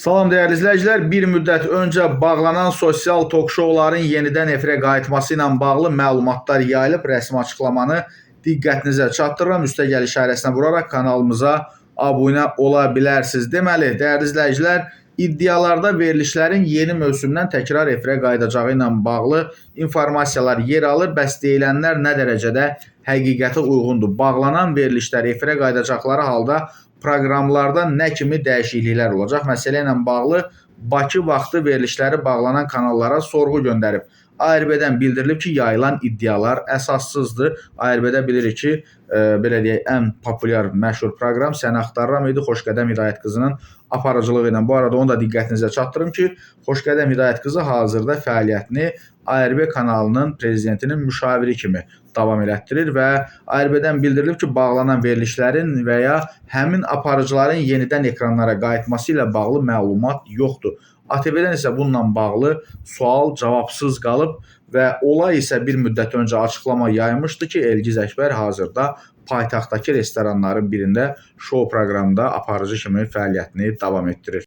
Salam dəyərli izləyicilər, bir müddət öncə bağlanan sosial tok-şouların yenidən efirə qayıtması ilə bağlı məlumatlar yayılıb, rəsmi açıqlamanı diqqətinizə çatdırıram. Üstəgəl işarəsinə vuraraq kanalımıza abunə ola bilərsiniz. Deməli, dəyərli izləyicilər, iddialarda verilişlərin yeni mövsümdən təkrar efirə qayıdacağı ilə bağlı informasiyalar yer alır. Bəs deyilənlər nə dərəcədə həqiqətə uyğundur? Bağlanan verilişlər efirə qayıdacaqları halda proqramlarda nə kimi dəyişikliklər olacaq? Məsələ ilə bağlı Bakı vaxtı verilişləri bağlanan kanallara sorğu göndərib. ARB-dən bildirilib ki, yayılan iddialar əsassızdır. ARB-də bilirik ki, belə deyək, ən populyar, məşhur proqram Səni Axtarıram idi. Xoşqədəm Hidayət qızının aparıcılığı ilə. Bu arada onu da diqqətinizə çatdırım ki, Xoşqədəm Hidayət qızı hazırda fəaliyyətini ARB kanalının prezidentinin müşaviri kimi davam elətdirir və ARB-dən bildirilib ki, bağlanan verilişlərin və ya həmin aparıcıların yenidən ekranlara qayıtması ilə bağlı məlumat yoxdur. ATV-dən isə bununla bağlı sual cavabsız qalıb və olay isə bir müddət öncə açıqlama yaymışdı ki, Elgiz Əkbər hazırda paytaxtdakı restoranların birində şou proqramında aparıcı kimi fəaliyyətini davam etdirir.